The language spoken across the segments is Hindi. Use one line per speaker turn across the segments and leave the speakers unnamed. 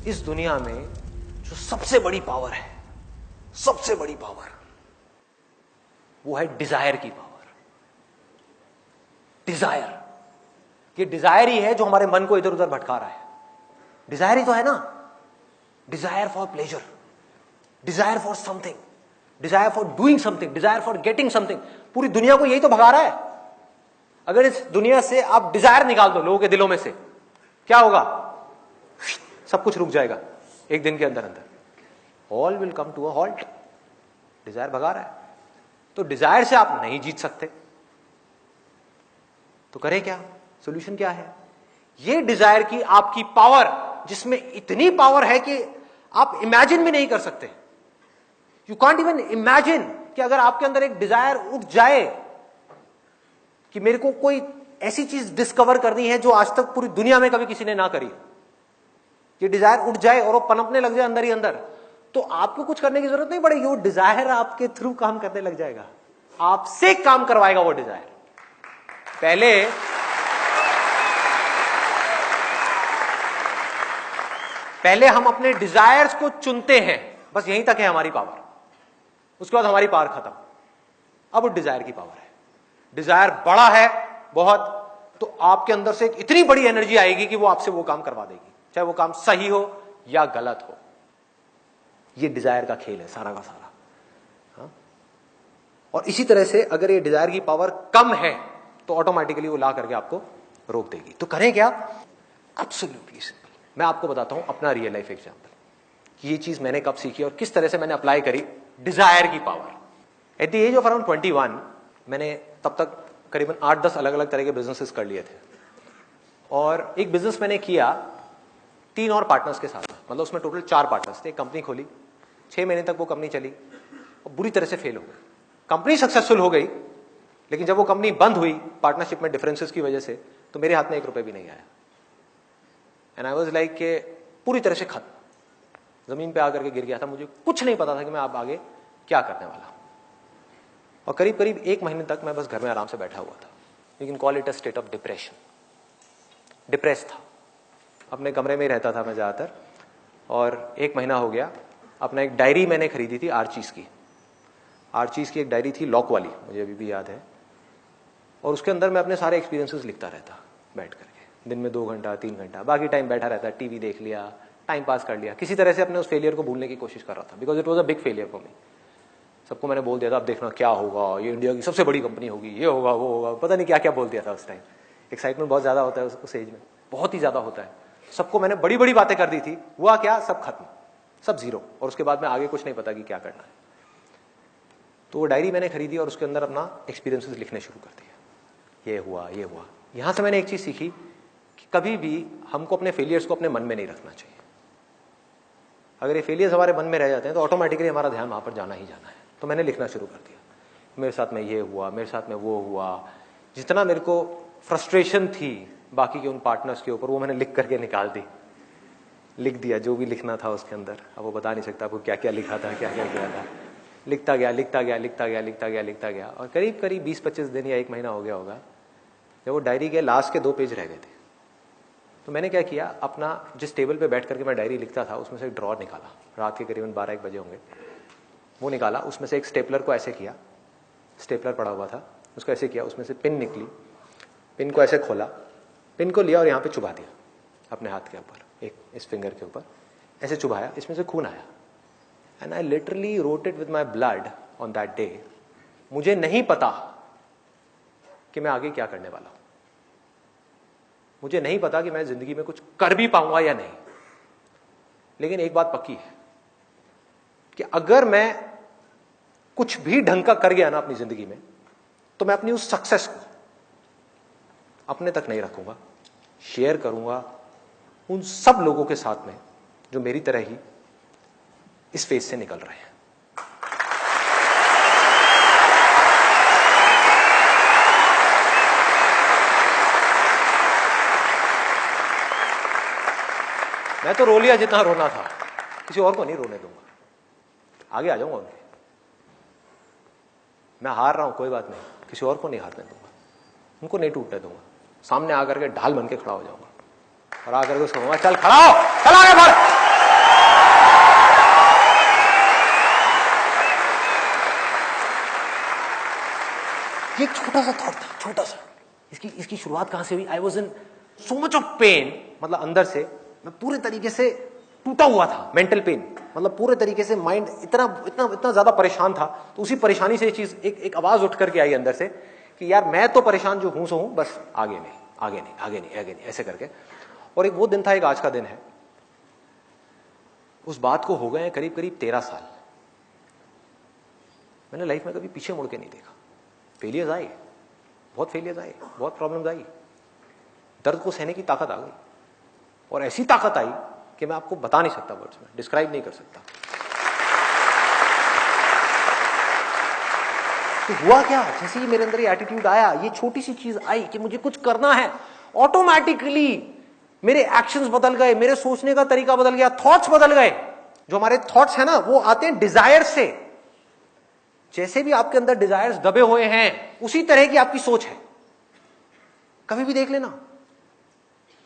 इस दुनिया में जो सबसे बड़ी पावर है, सबसे बड़ी पावर, वो है डिजायर की पावर। डिजायर, ये डिजायर ही है जो हमारे मन को इधर उधर भटका रहा है। डिजायर ही तो है ना, desire for pleasure, desire for something, desire for doing something, desire for getting something. पूरी दुनिया को यही तो भगा रहा है। अगर इस दुनिया से आप डिजायर निकाल दो लोगों के दिलों में से, क्या होगा? सब कुछ रुक जाएगा एक दिन के अंदर अंदर। All will come to a halt. Desire भगा रहा है। तो डिजायर से आप नहीं जीत सकते, तो करें क्या? सॉल्यूशन क्या है? ये डिजायर की आपकी पावर, जिसमें इतनी पावर है कि आप इमेजिन भी नहीं कर सकते। यू कांट इवन इमेजिन कि अगर आपके अंदर एक डिजायर उठ जाए कि मेरे को कोई ऐसी चीज डिस्कवर करनी है जो आज तक पूरी दुनिया में कभी किसी ने ना करी, ये डिजायर उठ जाए और वो पनपने लग जाए अंदर ही अंदर, तो आपको कुछ करने की जरूरत नहीं पड़ेगी। वो डिजायर आपके थ्रू काम करने लग जाएगा, आपसे काम करवाएगा वो डिजायर। पहले हम अपने डिजायर्स को चुनते हैं, बस यहीं तक है हमारी पावर। उसके बाद हमारी पावर खत्म। अब वो डिजायर की पावर है। डिजायर बड़ा है बहुत, तो आपके अंदर से एक इतनी बड़ी एनर्जी आएगी कि वो आपसे वो काम करवा देगी, चाहे वो काम सही हो या गलत हो। ये डिजायर का खेल है सारा का सारा। हाँ? और इसी तरह से अगर ये डिजायर की पावर कम है तो ऑटोमेटिकली वो ला करके आपको रोक देगी। तो करें क्या? Absolutely simple. मैं आपको बताता हूं अपना रियल लाइफ एग्जांपल कि ये चीज मैंने कब सीखी और किस तरह से मैंने अप्लाई करी डिजायर की power. At the age of around 21 मैंने तब तक करीबन 8-10 अलग अलग तरह के बिजनेसेस कर लिए थे। और एक बिजनेस मैंने किया 3 और पार्टनर्स के साथ, मतलब उसमें टोटल 4 पार्टनर्स थे। कंपनी खोली, 6 महीने तक वो कंपनी चली और बुरी तरह से फेल हो गई। कंपनी सक्सेसफुल हो गई, लेकिन जब वो कंपनी बंद हुई पार्टनरशिप में डिफरेंसेस की वजह से, तो मेरे हाथ में 1 रुपए भी नहीं आया। एंड आई वाज लाइक के पूरी तरह से खत्म, जमीन पे आकर के गिर गया था। मुझे कुछ नहीं पता था कि मैं अब आगे क्या करने वाला हूं। और करीब करीब 1 महीने तक मैं बस घर में आराम से बैठा हुआ था। You can call it a state of depression. Depress था, अपने कमरे में ही रहता था मैं ज्यादातर। और 1 महीना हो गया। अपना एक डायरी मैंने खरीदी थी आर्चीज की। आर्चीज की एक डायरी थी लॉक वाली, मुझे अभी भी याद है। और उसके अंदर मैं अपने सारे एक्सपीरियंसेस लिखता रहता बैठ करके, दिन में 2 घंटा 3 घंटा। बाकी टाइम बैठा रहता, टीवी देख लिया, टाइम पास कर लिया, किसी तरह से अपने उस फेलियर को भूलने की कोशिश कर रहा था। Because it was a big failure for me. सबको मैंने बोल दिया था अब देखना क्या होगा, ये इंडिया की सबसे बड़ी कंपनी होगी, ये होगा वो होगा, पता नहीं क्या क्या बोल दिया था उस टाइम। एक्साइटमेंट बहुत ज्यादा होता है उस एज में, बहुत ही ज्यादा होता है। सबको मैंने बड़ी बड़ी बातें कर दी थी। हुआ क्या? सब खत्म, सब जीरो। और उसके बाद में आगे कुछ नहीं पता कि क्या करना है। तो वो डायरी मैंने खरीदी और उसके अंदर अपना एक्सपीरियंसेस लिखने शुरू कर दिया। ये हुआ, ये हुआ। यहां से मैंने एक चीज सीखी कि कभी भी हमको अपने फेलियर्स को अपने मन में नहीं रखना चाहिए। अगर ये फेलियर्स हमारे मन में रह जाते हैं तो ऑटोमेटिकली हमारा ध्यान वहां पर जाना ही जाना है। तो मैंने लिखना शुरू कर दिया, मेरे साथ में ये हुआ, मेरे साथ में वो हुआ। जितना मेरे को फ्रस्ट्रेशन थी बाकी के उन पार्टनर्स के ऊपर, वो मैंने लिख करके निकाल दी, लिख दिया जो भी लिखना था उसके अंदर। अब वो बता नहीं सकता आपको क्या क्या लिखा था, क्या क्या किया था। लिखता गया, लिखता गया, लिखता गया, लिखता गया, लिखता गया। और करीब करीब 20-25 दिन या 1 महीना हो गया होगा, जब वो डायरी के लास्ट के 2 पेज रह गए थे, तो मैंने क्या किया, अपना जिस टेबल पे बैठ करके मैं डायरी लिखता था उसमें से एक ड्रॉर निकाला। रात के करीबन 12-1 बजे होंगे। वो निकाला, उसमें से एक स्टेपलर को ऐसे किया, स्टेपलर पड़ा हुआ था, उसको ऐसे किया, उसमें से पिन निकली, पिन को ऐसे खोला, पिन को लिया और यहाँ पे चुभा दिया अपने हाथ के ऊपर, एक इस फिंगर के ऊपर ऐसे चुभाया, इसमें से खून आया। And I literally wrote it with my blood on that day. मुझे नहीं पता कि मैं आगे क्या करने वाला हूं, मुझे नहीं पता कि मैं जिंदगी में कुछ कर भी पाऊंगा या नहीं। लेकिन एक बात पक्की है कि अगर मैं कुछ भी ढंग का कर गया ना अपनी जिंदगी में, तो मैं अपनी उस सक्सेस को अपने तक नहीं रखूंगा, शेयर करूंगा उन सब लोगों के साथ में जो मेरी तरह ही इस फेज से निकल रहे हैं। मैं तो रो लिया जितना रोना था, किसी और को नहीं रोने दूंगा, आगे आ जाऊंगा उनके। मैं हार रहा हूं कोई बात नहीं, किसी और को नहीं हारने दूंगा, उनको नहीं टूटने दूंगा। सामने आकर के ढाल बन के खड़ा हो जाऊंगा और आकर के उसको कहूंगा चल खड़ा हो, चल आगे बढ़। ये एक छोटा सा थॉट था, छोटा सा। इसकी शुरुआत कहां से हुई? I was in so much of pain, मतलब अंदर से मैं पूरे तरीके से टूटा हुआ था, मेंटल पेन, मतलब पूरे तरीके से माइंड इतना इतना इतना ज्यादा परेशान था। तो उसी परेशानी से ये चीज एक आवाज उठ करके आई अंदर से कि यार मैं तो परेशान जो हूं सो हूं, बस आगे नहीं, आगे नहीं, आगे नहीं, आगे नहीं, ऐसे करके। और एक वो दिन था, एक आज का दिन है। उस बात को हो गए करीब करीब 13 साल। मैंने लाइफ में कभी पीछे मुड़ के नहीं देखा। फेलियर्स आए, बहुत फेलियर्स आए, बहुत प्रॉब्लम्स आई, दर्द को सहने की ताकत आ गई, और ऐसी ताकत आई कि मैं आपको बता नहीं सकता, वर्ड्स में डिस्क्राइब नहीं कर सकता। तो हुआ क्या, जैसे ही मेरे अंदर ये एटीट्यूड आया, ये छोटी सी चीज आई कि मुझे कुछ करना है, ऑटोमेटिकली मेरे एक्शंस बदल गए, मेरे सोचने का तरीका बदल गया, थॉट्स बदल गए। जो हमारे थॉट्स है ना, वो आते हैं डिजायर से। जैसे भी आपके अंदर डिजायर्स दबे हुए हैं, उसी तरह की आपकी सोच है। कभी भी देख लेना,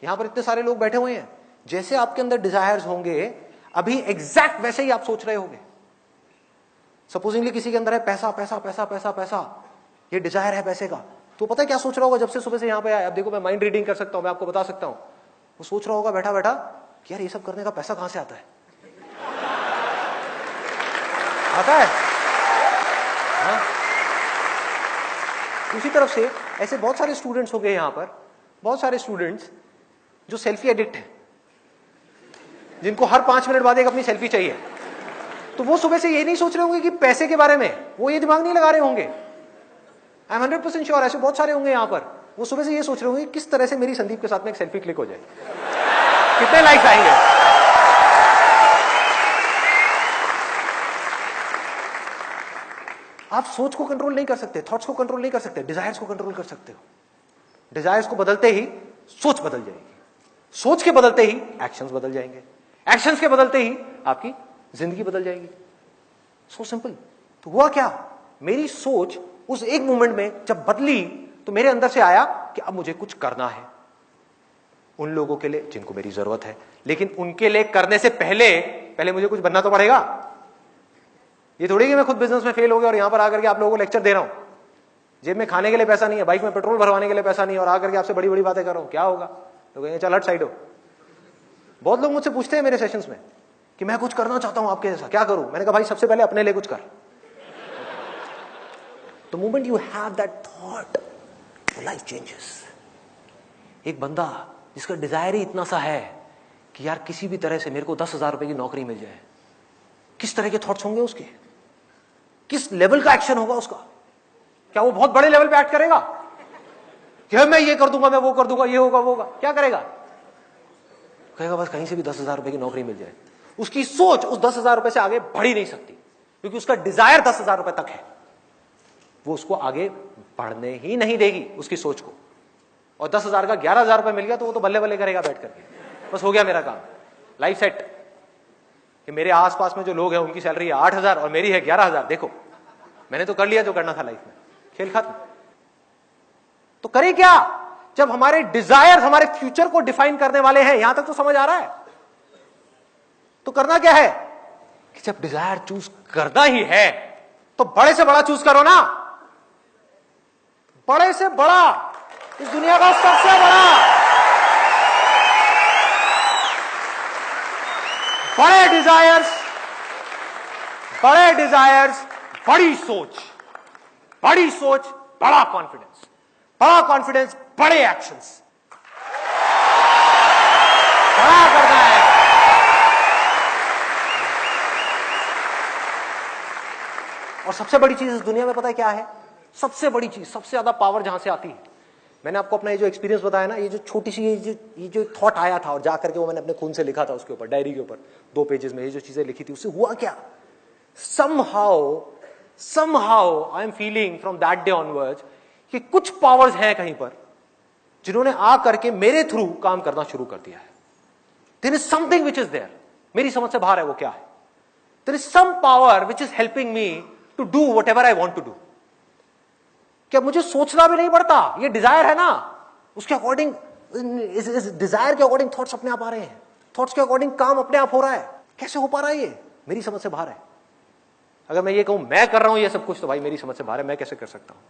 यहां पर इतने सारे लोग बैठे हुए हैं, जैसे आपके अंदर डिजायर्स होंगे, अभी एग्जैक्ट वैसे ही आप सोच रहे होंगे। सपोजिंगली किसी के अंदर है पैसा पैसा पैसा पैसा पैसा, ये डिजायर है पैसे का, तो पता है क्या सोच रहा होगा जब से सुबह से यहां पे आया? अब देखो, मैं माइंड रीडिंग कर सकता हूं, मैं आपको बता सकता हूं। वो सोच रहा होगा बैठा बैठा कि यार ये सब करने का पैसा कहां से आता है? आता है हाँ? उसी तरफ से ऐसे बहुत सारे स्टूडेंट्स हो गए यहां पर, बहुत सारे स्टूडेंट्स जो सेल्फी एडिक्ट हैं, जिनको हर 5 मिनट बाद एक अपनी सेल्फी चाहिए। तो वो सुबह से ये नहीं सोच रहे होंगे कि पैसे के बारे में, वो ये दिमाग नहीं लगा रहे होंगे। आई एम 100% श्योर ऐसे बहुत सारे होंगे यहां पर, वो सुबह से ये सोच रहे होंगे किस तरह से मेरी संदीप के साथ में एक सेल्फी क्लिक हो जाए, कितने लाइक्स आएंगे। आप सोच को कंट्रोल नहीं कर सकते, थॉट्स को कंट्रोल नहीं कर सकते, डिजायर्स को कंट्रोल कर सकते हो। डिजायर्स को बदलते ही सोच बदल जाएगी, सोच के बदलते ही एक्शंस बदल जाएंगे, एक्शंस के बदलते ही आपकी जिंदगी बदल जाएगी। So simple. तो हुआ क्या, मेरी सोच उस एक मोमेंट में जब बदली, तो मेरे अंदर से आया कि अब मुझे कुछ करना है उन लोगों के लिए जिनको मेरी जरूरत है, लेकिन उनके लिए करने से पहले मुझे कुछ बनना तो पड़ेगा। ये थोड़ी कि मैं खुद बिजनेस में फेल हो गया और यहां पर आकर के आप लोगों को लेक्चर दे रहा हूं, जेब में खाने के लिए पैसा नहीं है, बाइक में पेट्रोल भरवाने के लिए पैसा नहीं है, और आकर के आपसे बड़ी बड़ी बातें कर रहा हूं, क्या होगा? तो कहेंगे चल हट साइड हो। बहुत लोग मुझसे पूछते हैं मेरे सेशंस में कि मैं कुछ करना चाहता हूं आपके जैसा, क्या करूं? मैंने कहा भाई सबसे पहले अपने लिए कुछ कर। The moment you have that thought, your life changes. एक बंदा जिसका डिजायर ही इतना सा है कि यार किसी भी तरह से मेरे को 10,000 रुपए की नौकरी मिल जाए, किस तरह के थॉट्स होंगे उसके, किस लेवल का एक्शन होगा उसका? क्या वो बहुत बड़े लेवल पे एक्ट करेगा कि मैं ये कर दूंगा, मैं वो कर दूंगा, ये होगा वो होगा? क्या करेगा? कहेगा बस कहीं से भी 10,000 रुपए की नौकरी मिल जाए। उसकी सोच उस 10,000 रुपए से आगे बढ़ ही नहीं सकती, क्योंकि उसका डिजायर 10,000 रुपए तक है। वो उसको आगे बढ़ने ही नहीं देगी उसकी सोच को। और 10,000 का 11,000 रुपए मिल गया तो वो तो बल्ले बल्ले करेगा बैठ करके, बस हो गया मेरा काम, लाइफ सेट। कि मेरे आसपास में जो लोग हैं उनकी सैलरी है 8,000 और मेरी है 11,000, देखो मैंने तो कर लिया जो करना था लाइफ में, खेल खत्म। तो करें क्या जब हमारे डिजायर हमारे फ्यूचर को डिफाइन करने वाले हैं? यहां तक तो समझ आ रहा है। तो करना क्या है कि जब डिजायर चूज करना ही है तो बड़े से बड़ा चूज करो ना, बड़े से बड़ा, इस दुनिया का सबसे बड़ा। बड़े डिजायर्स, बड़ी सोच, बड़ा कॉन्फिडेंस, बड़े एक्शंस, बड़ा करना है। और सबसे बड़ी चीज इस दुनिया में पता है क्या है? सबसे बड़ी चीज, सबसे ज्यादा पावर जहां से आती है, मैंने आपको अपना ये जो एक्सपीरियंस बताया ना, ये जो छोटी सी ये जो थॉट आया था और जाकर के वो मैंने अपने खून से लिखा था उसके ऊपर, डायरी के ऊपर 2 पेजेस में ये जो चीजें लिखी थी, उससे हुआ क्या? somehow I am feeling from that day onwards कि कुछ पावर्स हैं कहीं पर जिन्होंने आ करके मेरे थ्रू काम करना शुरू कर दिया है। There is something which is there, मेरी समझ से बाहर है वो क्या है। There is some power which is helping me to do whatever I want to do. क्या मुझे सोचना भी नहीं पड़ता, ये डिजायर है ना, उसके अकॉर्डिंग, इस डिजायर के अकॉर्डिंग थॉट्स अपने आप आ रहे हैं, थॉट्स के अकॉर्डिंग काम अपने आप हो रहा है। कैसे हो पा रहा है ये? मेरी समझ से बाहर है। अगर मैं ये कहूं मैं कर रहा हूं ये सब कुछ, तो भाई मेरी समझ से बाहर है, मैं कैसे कर सकता हूं?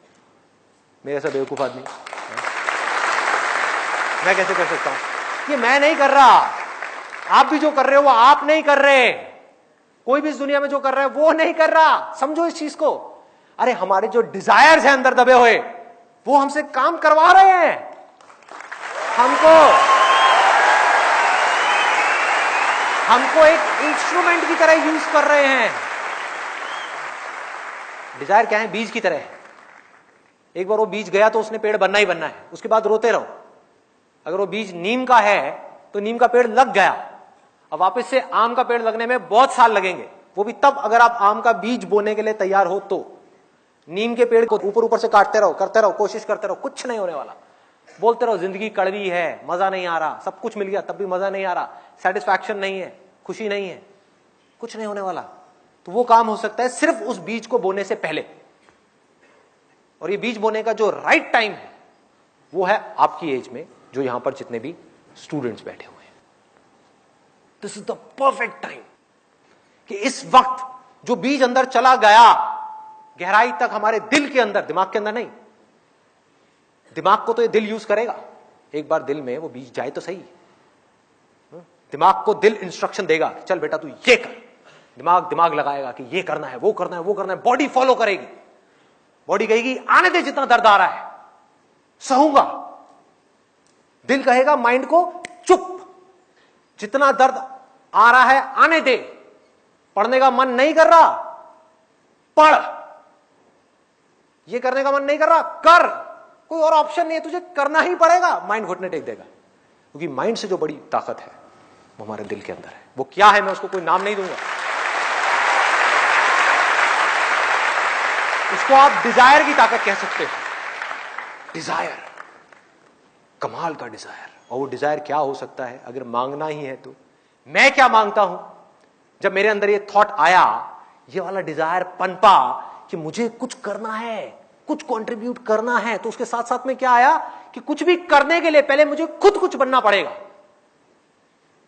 मेरे ऐसा बेवकूफ आदमी मैं कैसे कर सकता हूं? ये मैं नहीं कर रहा, आप भी जो कर रहे हो वो आप नहीं कर रहे, कोई भी इस दुनिया में जो कर रहा है वो नहीं कर रहा। समझो इस चीज को। अरे हमारे जो डिजायर्स हैं अंदर दबे हुए, वो हमसे काम करवा रहे हैं। हमको एक इंस्ट्रूमेंट की तरह यूज कर रहे हैं। डिजायर क्या है? बीज की तरह है। एक बार वो बीज गया तो उसने पेड़ बनना ही बनना है, उसके बाद रोते रहो। अगर वो बीज नीम का है तो नीम का पेड़ लग गया, अब वापस से आम का पेड़ लगने में बहुत साल लगेंगे, वो भी तब अगर आप आम का बीज बोने के लिए तैयार हो तो। नीम के पेड़ को ऊपर ऊपर से काटते रहो, करते रहो, कोशिश करते रहो, कुछ नहीं होने वाला। बोलते रहो जिंदगी कड़वी है, मजा नहीं आ रहा, सब कुछ मिल गया तब भी मजा नहीं आ रहा, सेटिस्फैक्शन नहीं है, खुशी नहीं है, कुछ नहीं होने वाला। तो वो काम हो सकता है सिर्फ उस बीज को बोने से पहले। और ये बीज बोने का जो राइट टाइम है वो है आपकी एज में, जो यहां पर जितने भी स्टूडेंट्स बैठे हुए हैं। This is the perfect time कि इस वक्त जो बीज अंदर चला गया गहराई तक, हमारे दिल के अंदर, दिमाग के अंदर नहीं, दिमाग को तो ये दिल यूज करेगा, एक बार दिल में वो बीज जाए तो सही। दिमाग को दिल इंस्ट्रक्शन देगा कि चल बेटा तू ये कर, दिमाग लगाएगा कि ये करना है, वो करना है, वो करना है, बॉडी फॉलो करेगी। बॉडी कहेगी आने दे, जितना दर्द आ रहा है सहूंगा। दिल कहेगा माइंड को चुप, जितना दर्द आ रहा है आने दे, पढ़ने का मन नहीं कर रहा पढ़, ये करने का मन नहीं कर रहा कर, कोई और ऑप्शन नहीं है, तुझे करना ही पड़ेगा। माइंड घुटने टेक देगा, क्योंकि माइंड से जो बड़ी ताकत है वो हमारे दिल के अंदर है। वो क्या है मैं उसको कोई नाम नहीं दूंगा, उसको आप डिजायर की ताकत कह सकते हो। डिजायर, कमाल का डिजायर। और वो डिजायर क्या हो सकता है अगर मांगना ही है तो? मैं क्या मांगता हूं? जब मेरे अंदर ये थॉट आया, ये वाला डिजायर पनपा कि मुझे कुछ करना है, कुछ कंट्रीब्यूट करना है, तो उसके साथ साथ में क्या आया कि कुछ भी करने के लिए पहले मुझे खुद कुछ बनना पड़ेगा।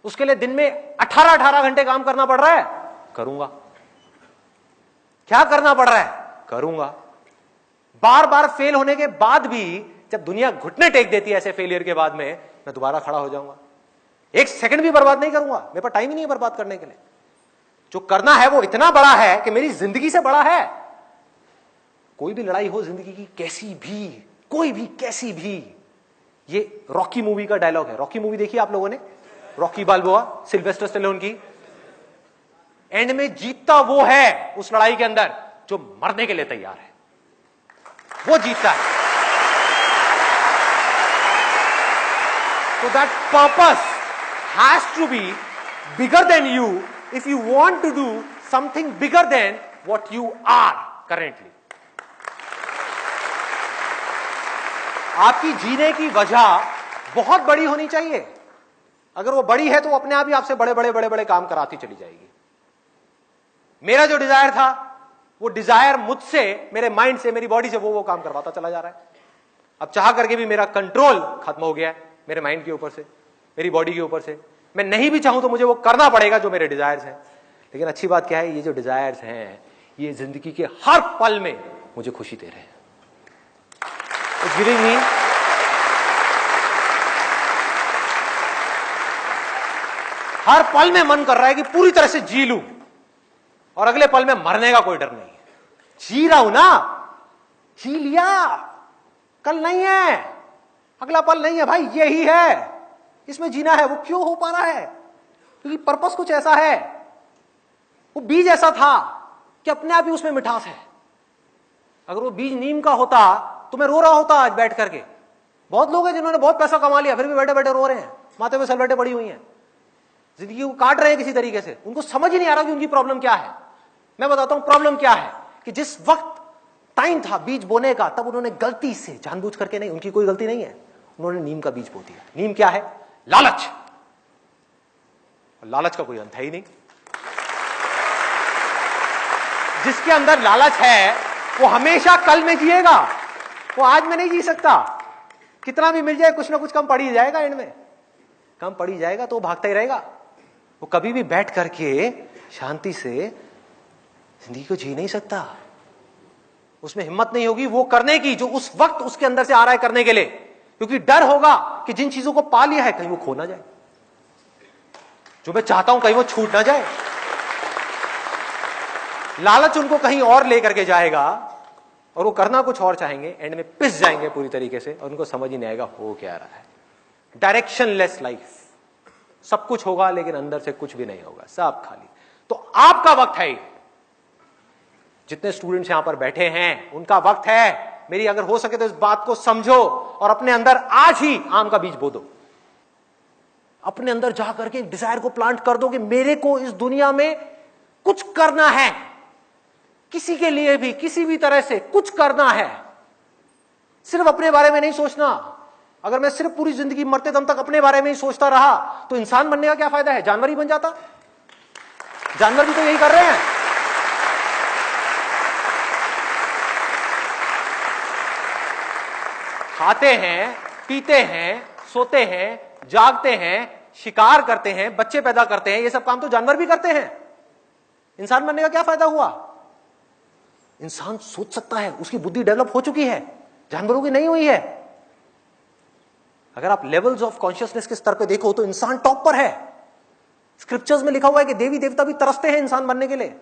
उसके लिए दिन में 18 घंटे काम करना पड़ रहा है, करूंगा। क्या करना पड़ रहा है? करूंगा। बार बार फेल होने के बाद भी जब दुनिया घुटने टेक देती है ऐसे फेलियर के बाद में, मैं दोबारा खड़ा हो जाऊंगा। एक सेकंड भी बर्बाद नहीं करूंगा, मेरे पास टाइम ही नहीं है बर्बाद करने के लिए। जो करना है वो इतना बड़ा है कि मेरी जिंदगी से बड़ा है। कोई भी लड़ाई हो जिंदगी की, कैसी भी, कोई भी, कैसी भी। ये रॉकी मूवी का डायलॉग है। रॉकी मूवी देखी आप लोगों ने? रॉकी बाल्बोआ, सिल्वेस्टर स्टेलोन की। एंड में जीतता वो है उस लड़ाई के अंदर जो मरने के लिए तैयार है, वो जीतता है। So that purpose has to be bigger than you if you want to do something bigger than what you are currently. आपकी जीने की वजह बहुत बड़ी होनी चाहिए। अगर वो बड़ी है तो वो अपने आप ही आपसे बड़े बड़े बड़े बड़े काम कराती चली जाएगी। मेरा जो डिजायर था, वो डिजायर मुझसे, मेरे माइंड से, मेरी बॉडी से वो काम करवाता चला जा रहा है। अब चाह करके भी मेरा कंट्रोल खत्म हो गया है मेरे माइंड के ऊपर से, मेरी बॉडी के ऊपर से। मैं नहीं भी चाहूं तो मुझे वो करना पड़ेगा जो मेरे डिजायर्स हैं। लेकिन अच्छी बात क्या है, ये जो डिजायर्स हैं ये जिंदगी के हर पल में मुझे खुशी दे रहे हैं। It's giving me हर पल में मन कर रहा है कि पूरी तरह से जी लूं और अगले पल में मरने का कोई डर नहीं है। जी रहा हूं ना, जी लिया, कल नहीं है, अगला पल नहीं है भाई, यही है, इसमें जीना है। वो क्यों हो पा रहा है? क्योंकि पर्पस कुछ ऐसा है, वो बीज ऐसा था कि अपने आप ही उसमें मिठास है। अगर वो बीज नीम का होता तो मैं रो रहा होता आज बैठ करके। बहुत लोग हैं जिन्होंने बहुत पैसा कमा लिया फिर भी बैठे बैठे रो रहे हैं, माथे पे सलवटें पड़ी हुई हैं, जिंदगी को काट रहे हैं किसी तरीके से। उनको समझ ही नहीं आ रहा कि उनकी प्रॉब्लम क्या है। मैं बताता हूं प्रॉब्लम क्या है, कि जिस वक्त टाइम था बीज बोने का, तब उन्होंने गलती से, जानबूझ करके नहीं, उनकी कोई गलती नहीं है, उन्होंने नीम का बीज बो दिया। नीम क्या है? लालच। लालच का कोई अंत है ही नहीं। जिसके अंदर लालच है वो हमेशा कल में जिएगा, वो आज में नहीं जी सकता। कितना भी मिल जाए कुछ ना कुछ कम पड़ ही जाएगा, एंड में कम पड़ ही जाएगा, तो वो भागता ही रहेगा। वो कभी भी बैठ करके शांति से जिंदगी को जी नहीं सकता। उसमें हिम्मत नहीं होगी वो करने की जो उस वक्त उसके अंदर से आ रहा है करने के लिए, क्योंकि डर होगा कि जिन चीजों को पा लिया है कहीं वो खो ना जाए, जो मैं चाहता हूं कहीं वो छूट ना जाए। लालच उनको कहीं और लेकर के जाएगा और वो करना कुछ और चाहेंगे, एंड में पिस जाएंगे पूरी तरीके से और उनको समझ ही नहीं आएगा हो क्या रहा है। डायरेक्शनलेस लाइफ, सब कुछ होगा लेकिन अंदर से कुछ भी नहीं होगा, सब खाली। तो आपका वक्त है, जितने स्टूडेंट्स यहां पर बैठे हैं उनका वक्त है। मेरी अगर हो सके तो इस बात को समझो और अपने अंदर आज ही आम का बीज बो दो। अपने अंदर जा करके डिजायर को प्लांट कर दो कि मेरे को इस दुनिया में कुछ करना है, किसी के लिए भी किसी भी तरह से कुछ करना है। सिर्फ अपने बारे में नहीं सोचना। अगर मैं सिर्फ पूरी जिंदगी मरते दम तक अपने बारे में ही सोचता रहा तो इंसान बनने का क्या फायदा है, जानवर ही बन जाता। जानवर भी तो यही कर रहे हैं। खाते हैं, पीते हैं, सोते हैं, जागते हैं, शिकार करते हैं, बच्चे पैदा करते हैं, ये सब काम तो जानवर भी करते हैं। इंसान बनने का क्या फायदा हुआ? इंसान सोच सकता है, उसकी बुद्धि डेवलप हो चुकी है, जानवरों की नहीं हुई है। अगर आप लेवल्स ऑफ कॉन्शियसनेस के स्तर पे देखो तो इंसान टॉप पर है। स्क्रिप्चर्स में लिखा हुआ है कि देवी देवता भी तरसते हैं इंसान बनने के लिए,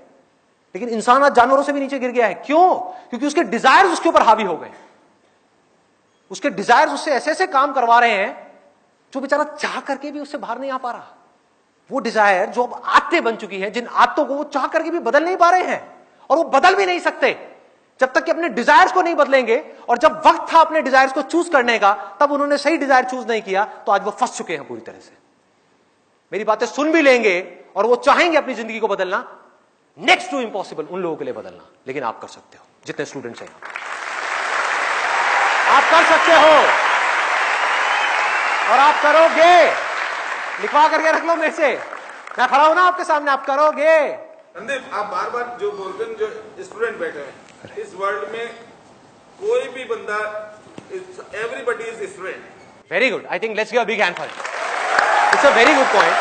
लेकिन इंसान आज जानवरों से भी नीचे गिर गया है। क्यों? क्योंकि उसके डिजायर्स उसके ऊपर हावी हो गए। उसके डिजायर्स उससे ऐसे ऐसे काम करवा रहे हैं जो बेचारा चाह करके भी उससे बाहर नहीं आ पा रहा। वो डिजायर जो अब आदतें बन चुकी हैं, जिन आदतों को वो चाह करके भी बदल नहीं पा रहे हैं, और वो बदल भी नहीं सकते जब तक कि अपने डिजायर्स को नहीं बदलेंगे। और जब वक्त था अपने डिजायर्स को चूज करने का, तब उन्होंने सही डिजायर चूज नहीं किया, तो आज वो फंस चुके हैं पूरी तरह से। मेरी बातें सुन भी लेंगे और वो चाहेंगे अपनी जिंदगी को बदलना, नेक्स्ट टू इम्पॉसिबल उन लोगों के लिए बदलना, लेकिन आप कर सकते हो। जितने स्टूडेंट्स हैं आप कर सकते हो और आप करोगे। लिखवा करके रख लो मेरे से, मैं खड़ा हूं ना आपके सामने, आप करोगे।
संदीप, आप बार बार जो बोलते हैं, जो स्टूडेंट बैठे हैं इस वर्ल्ड में, कोई भी बंदा, everybody is student.
Very good, I think let's give a big hand for it. It's a very good point.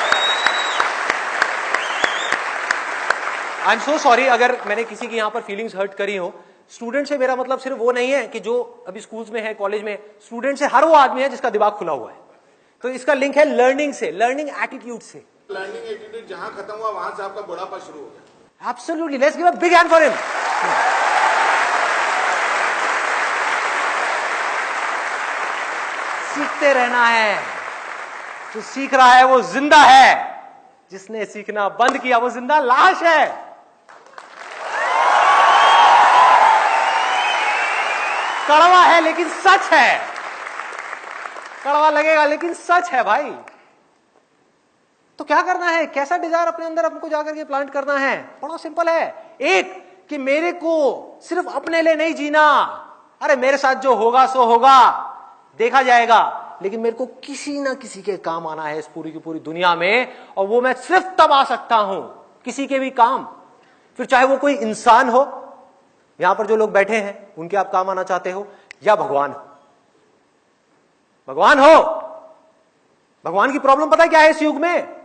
I am so sorry अगर मैंने किसी की यहां पर फीलिंग्स हर्ट करी हो। स्टूडेंट से मेरा मतलब सिर्फ वो नहीं है कि जो अभी स्कूल्स में है, कॉलेज में। स्टूडेंट से हर वो आदमी है जिसका दिमाग खुला हुआ है। तो इसका लिंक है लर्निंग से, लर्निंग एटीट्यूड से।
लर्निंग एटीट्यूड जहां खत्म हुआ वहां से आपका बुढ़ापा शुरू हो गया।
Absolutely, let's give a big hand for him. सीखते रहना है। जो सीख रहा है वो जिंदा है, जिसने सीखना बंद किया वो जिंदा लाश है। कड़वा है लेकिन सच है, कड़वा लगेगा लेकिन सच है भाई। तो क्या करना है, कैसा डिजायर अपने अंदर हमको जाकर के प्लांट करना है? बड़ा सिंपल है। एक, कि मेरे को सिर्फ अपने लिए नहीं जीना। अरे मेरे साथ जो होगा सो होगा, देखा जाएगा, लेकिन मेरे को किसी ना किसी के काम आना है इस पूरी की पूरी दुनिया में। और वो मैं सिर्फ तब आ सकता हूं, किसी के भी काम, फिर चाहे वो कोई इंसान हो, यहां पर जो लोग बैठे हैं उनके आप काम आना चाहते हो, या भगवान हो। भगवान हो, भगवान की प्रॉब्लम पता है क्या है इस युग में?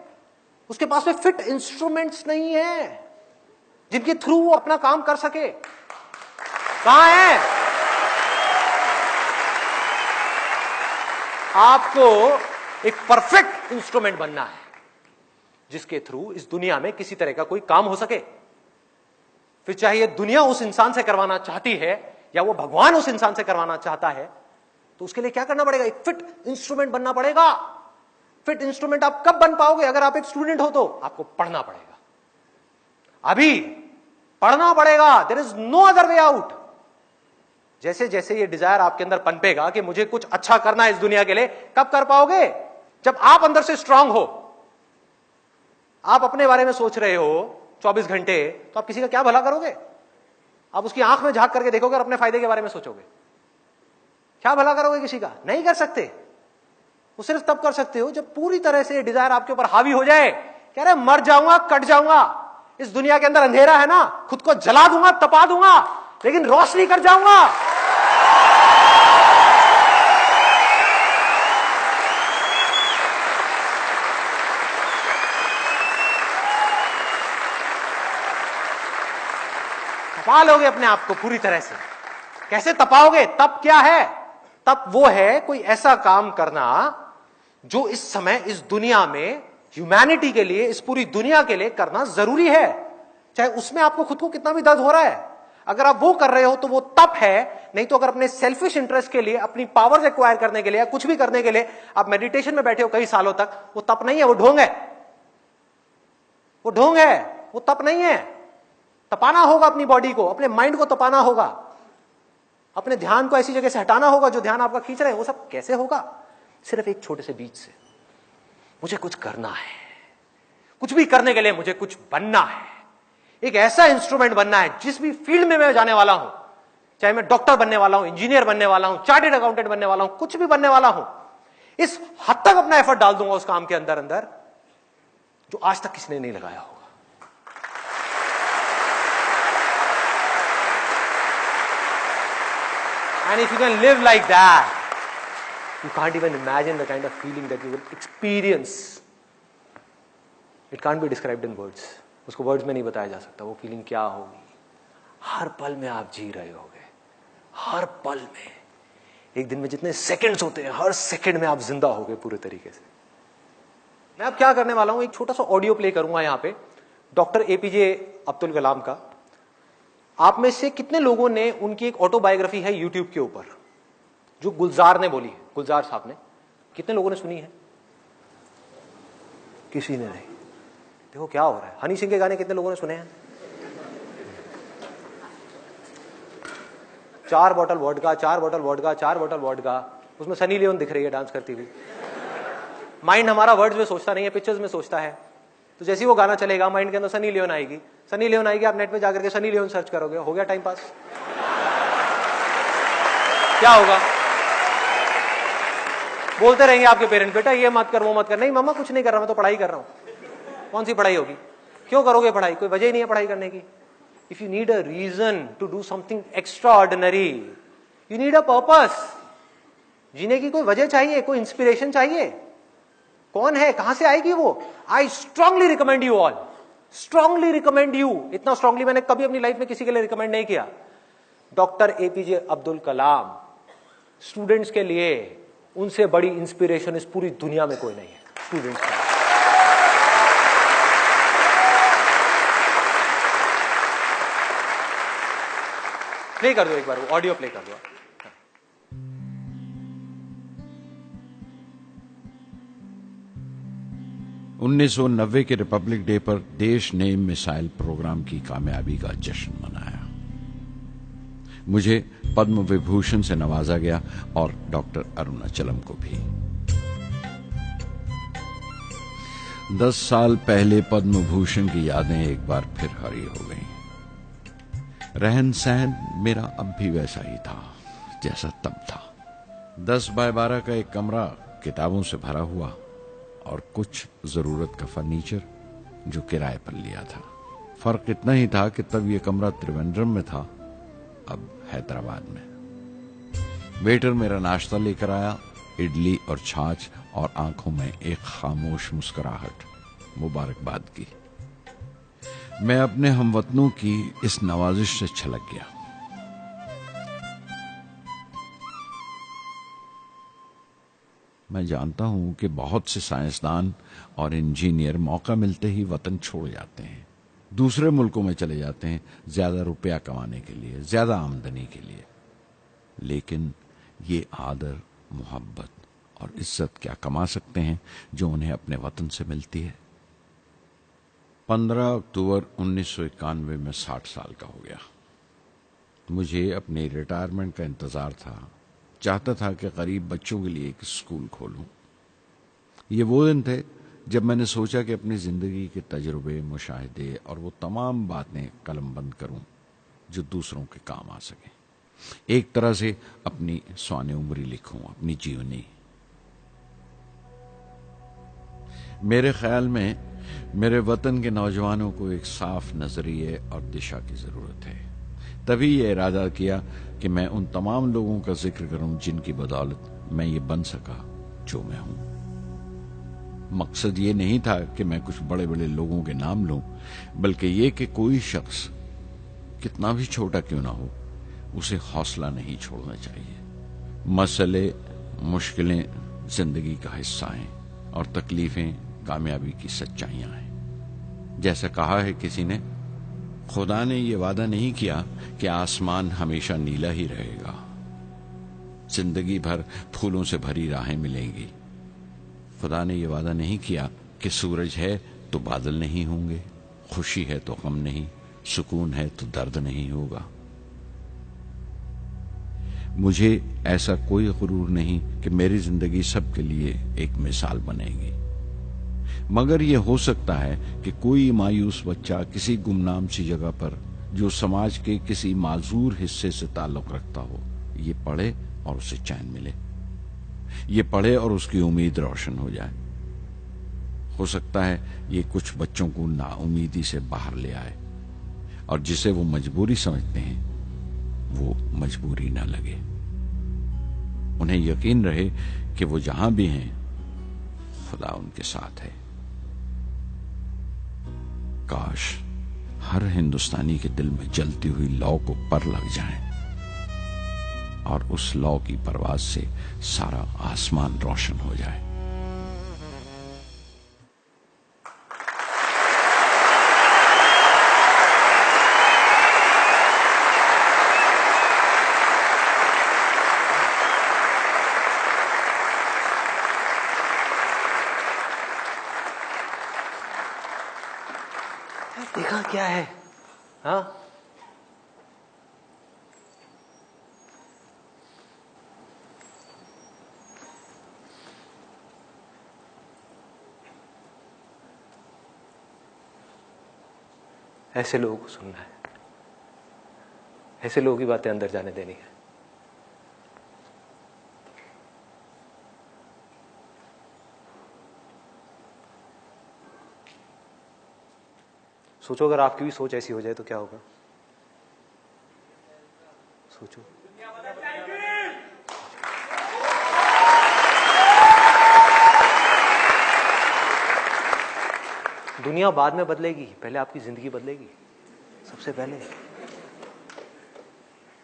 उसके पास में फिट इंस्ट्रूमेंट्स नहीं है जिनके थ्रू वो अपना काम कर सके। कहां है? आपको एक परफेक्ट इंस्ट्रूमेंट बनना है जिसके थ्रू इस दुनिया में किसी तरह का कोई काम हो सके। फिर चाहे ये दुनिया उस इंसान से करवाना चाहती है या वो भगवान उस इंसान से करवाना चाहता है, तो उसके लिए क्या करना पड़ेगा? एक फिट इंस्ट्रूमेंट बनना पड़ेगा। फिट इंस्ट्रूमेंट आप कब बन पाओगे? अगर आप एक स्टूडेंट हो तो आपको पढ़ना पड़ेगा, अभी पढ़ना पड़ेगा। There is no other way out. जैसे जैसे ये डिजायर आपके अंदर पनपेगा कि मुझे कुछ अच्छा करना है इस दुनिया के लिए, कब कर पाओगे? जब आप अंदर से स्ट्रांग हो। आप अपने बारे में सोच रहे हो 24 घंटे, तो आप किसी का क्या भला करोगे? आप उसकी आंख में झांक करके देखोगे और अपने फायदे के बारे में सोचोगे, क्या भला करोगे किसी का? नहीं कर सकते। वो सिर्फ तब कर सकते हो जब पूरी तरह से डिजायर आपके ऊपर हावी हो जाए। कह रहे मर जाऊंगा, कट जाऊंगा, इस दुनिया के अंदर अंधेरा है ना, खुद को जला दूंगा, तपा दूंगा, लेकिन रोशनी कर जाऊंगा। तपा लोगे अपने आप को पूरी तरह से। कैसे तपाओगे? तप क्या है? तप वो है कोई ऐसा काम करना जो इस समय इस दुनिया में ह्यूमैनिटी के लिए, इस पूरी दुनिया के लिए करना जरूरी है, चाहे उसमें आपको खुद को कितना भी दर्द हो रहा है। अगर आप वो कर रहे हो तो वो तप है। नहीं तो अगर अपने सेल्फिश इंटरेस्ट के लिए, अपनी पावर्स एक्वायर करने के लिए, कुछ भी करने के लिए आप मेडिटेशन में बैठे हो कई सालों तक, वो तप नहीं है, वो ढोंग है। वो ढोंग है, वो तप नहीं है। तपाना होगा अपनी बॉडी को, अपने माइंड को तपाना होगा, अपने ध्यान को ऐसी जगह से हटाना होगा जो ध्यान आपका खींच रहे हैं। वो सब कैसे होगा? सिर्फ एक छोटे से बीज से। मुझे कुछ करना है, कुछ भी करने के लिए मुझे कुछ बनना है, एक ऐसा इंस्ट्रूमेंट बनना है जिस भी फील्ड में मैं जाने वाला हूं, चाहे मैं डॉक्टर बनने वाला हूं, इंजीनियर बनने वाला हूं, चार्टर्ड अकाउंटेंट बनने वाला हूं, कुछ भी बनने वाला हूं, इस हद तक अपना एफर्ट डाल दूंगा उस काम के अंदर अंदर जो आज तक किसी ने नहीं लगाया होगा। And if you can live like that, you can't even imagine the kind of feeling that you will experience. It can't be described in words. उसको वर्ड्स में नहीं बताया जा सकता वो फीलिंग क्या होगी। हर पल में आप जी रहे होगे, हर पल में। एक दिन में जितने सेकंड्स होते हैं, हर सेकंड में आप जिंदा होगे पूरे तरीके से। मैं अब क्या करने वाला हूं, एक छोटा सा ऑडियो प्ले करूंगा यहां पे डॉक्टर एपीजे अब्दुल कलाम का। आप में से कितने लोगों ने, उनकी एक ऑटोबायोग्राफी है यूट्यूब के ऊपर जो गुलजार ने बोली है, गुलजार साहब ने, कितने लोगों ने सुनी है? किसी ने नहीं। देखो क्या हो रहा है। हनी सिंह के गाने कितने लोगों ने सुने हैं? 4 bottle vodka, 4 bottle vodka, 4 bottle vodka. उसमें सनी लियोन दिख रही है डांस करती हुई। माइंड हमारा वर्ड्स में सोचता नहीं है, पिक्चर्स में सोचता है। तो जैसे ही वो गाना चलेगा माइंड के अंदर सनी लियोन आएगी, सनी लियोन आएगी, आप नेट पे जाकर के सनी लियोन सर्च करोगे, हो गया टाइम पास। क्या होगा? बोलते रहेंगे आपके पेरेंट्स, बेटा ये मत कर, वो मत कर। नहीं मम्मा कुछ नहीं कर रहा, मैं तो पढ़ाई कर रहा हूं। कौन सी पढ़ाई होगी? क्यों करोगे पढ़ाई? कोई वजह ही नहीं है पढ़ाई करने की। If you need a reason to do something extraordinary, you need a purpose. जीने की कोई वजह चाहिए, कोई इंस्पिरेशन चाहिए। कौन है, कहां से आएगी वो? I strongly recommend you all, strongly recommend you. इतना स्ट्रांगली मैंने कभी अपनी लाइफ में किसी के लिए रिकमेंड नहीं किया। Doctor APJ Abdul Kalam, students के लिए उनसे बड़ी इंस्पिरेशन इस पूरी दुनिया में कोई नहीं है। स्टूडेंट्स के लिए प्ले कर दो एक बार, वो ऑडियो प्ले कर दो।
1990 के रिपब्लिक डे पर देश ने मिसाइल प्रोग्राम की कामयाबी का जश्न मनाया। मुझे पद्म विभूषण से नवाजा गया और डॉक्टर अरुणाचलम को भी। 10 साल पहले पद्म भूषण की यादें एक बार फिर हरी हो गईं। रहन सहन मेरा अब भी वैसा ही था जैसा तब था। 10 बाय 12 का एक कमरा किताबों से भरा हुआ और कुछ जरूरत का फर्नीचर जो किराए पर लिया था। फर्क इतना ही था कि तब यह कमरा त्रिवेंद्रम में था, अब हैदराबाद में। वेटर मेरा नाश्ता लेकर आया, इडली और छाछ, और आंखों में एक खामोश मुस्कुराहट मुबारकबाद की। मैं अपने हमवतनों की इस नवाजिश से छलक गया। मैं जानता हूं कि बहुत से साइंसदान और इंजीनियर मौका मिलते ही वतन छोड़ जाते हैं, दूसरे मुल्कों में चले जाते हैं ज्यादा रुपया कमाने के लिए, ज्यादा आमदनी के लिए। लेकिन ये आदर, मोहब्बत और इज्जत क्या कमा सकते हैं जो उन्हें अपने वतन से मिलती है। 15 अक्टूबर 1991 में 60 साल का हो गया। मुझे अपने रिटायरमेंट का इंतजार था। चाहता था कि गरीब बच्चों के लिए एक स्कूल खोलूं। ये वो दिन थे जब मैंने सोचा कि अपनी जिंदगी के तजुर्बे, मुशाहिदे और वो तमाम बातें कलमबंद करूं जो दूसरों के काम आ सके। एक तरह से अपनी स्वाने उम्री लिखूं, अपनी जीवनी। मेरे ख्याल में मेरे वतन के नौजवानों को एक साफ नजरिए और दिशा की जरूरत है। तभी ये इरादा किया कि मैं उन तमाम लोगों का जिक्र करूं जिनकी बदौलत मैं ये बन सका जो मैं हूं। मकसद ये नहीं था कि मैं कुछ बड़े बड़े लोगों के नाम लूं, बल्कि ये कि कोई शख्स कितना भी छोटा क्यों ना हो, उसे हौसला नहीं छोड़ना चाहिए। मसले, मुश्किलें जिंदगी का हिस्सा हैं और तकलीफें कामयाबी की सच्चाइयां हैं। जैसा कहा है किसी ने, खुदा ने यह वादा नहीं किया कि आसमान हमेशा नीला ही रहेगा, जिंदगी भर फूलों से भरी राहें मिलेंगी। खुदा ने यह वादा नहीं किया कि सूरज है तो बादल नहीं होंगे, खुशी है तो गम नहीं, सुकून है तो दर्द नहीं होगा। मुझे ऐसा कोई गुरूर नहीं कि मेरी जिंदगी सबके लिए एक मिसाल बनेगी, मगर यह हो सकता है कि कोई मायूस बच्चा किसी गुमनाम सी जगह पर जो समाज के किसी माजूर हिस्से से ताल्लुक रखता हो, ये पढ़े और उसे चैन मिले, ये पढ़े और उसकी उम्मीद रोशन हो जाए। हो सकता है ये कुछ बच्चों को नाउमीदी से बाहर ले आए और जिसे वो मजबूरी समझते हैं वो मजबूरी ना लगे। उन्हें यकीन रहे कि वो जहां भी हैं खुदा उनके साथ है। काश हर हिंदुस्तानी के दिल में जलती हुई लौ को पर लग जाए और उस लौ की परवाज से सारा आसमान रोशन हो जाए।
देखा क्या है? हाँ, ऐसे लोगों को सुनना है, ऐसे लोगों की बातें अंदर जाने देनी है। सोचो अगर आपकी भी सोच ऐसी हो जाए तो क्या होगा? सोचो। दुनिया बाद में बदलेगी, पहले आपकी जिंदगी बदलेगी। सबसे पहले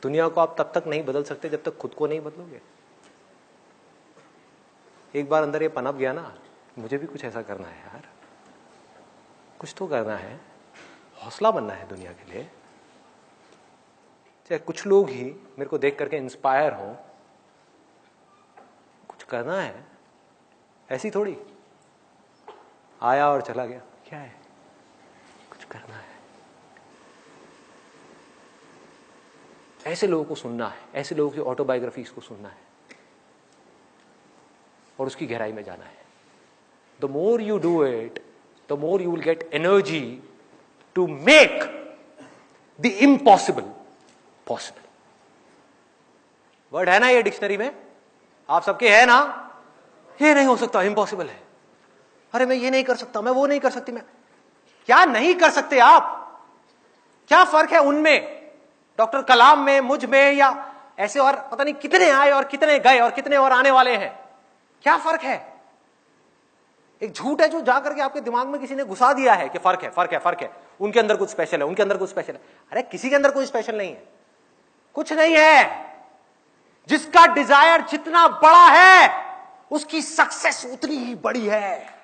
दुनिया को आप तब तक नहीं बदल सकते जब तक खुद को नहीं बदलोगे। एक बार अंदर ये पनप गया ना, मुझे भी कुछ ऐसा करना है यार, कुछ तो करना है, हौसला बनना है दुनिया के लिए। चाहे कुछ लोग ही मेरे को देख करके इंस्पायर हो, कुछ करना है। ऐसी थोड़ी आया और चला गया, क्या है? कुछ करना है। ऐसे लोगों को सुनना है, ऐसे लोगों की ऑटोबायोग्राफीज को सुनना है और उसकी गहराई में जाना है। The more you do it, the more you will get energy to make the impossible possible. Word है ना ये डिक्शनरी में, आप सबके है ना? ये नहीं हो सकता, इम्पॉसिबल है। अरे मैं ये नहीं कर सकता, मैं वो नहीं कर सकती। मैं क्या नहीं कर सकते आप? क्या फर्क है उनमें, डॉक्टर कलाम में, मुझ में, या ऐसे और पता नहीं कितने आए और कितने गए और कितने और आने वाले हैं? क्या फर्क है? एक झूठ है जो जाकर के आपके दिमाग में किसी ने घुसा दिया है कि फर्क है, फर्क है, फर्क है, उनके अंदर कुछ स्पेशल है, उनके अंदर कुछ स्पेशल है। अरे किसी के अंदर कोई स्पेशल नहीं है, कुछ नहीं है। जिसका डिजायर जितना बड़ा है उसकी सक्सेस उतनी ही बड़ी है।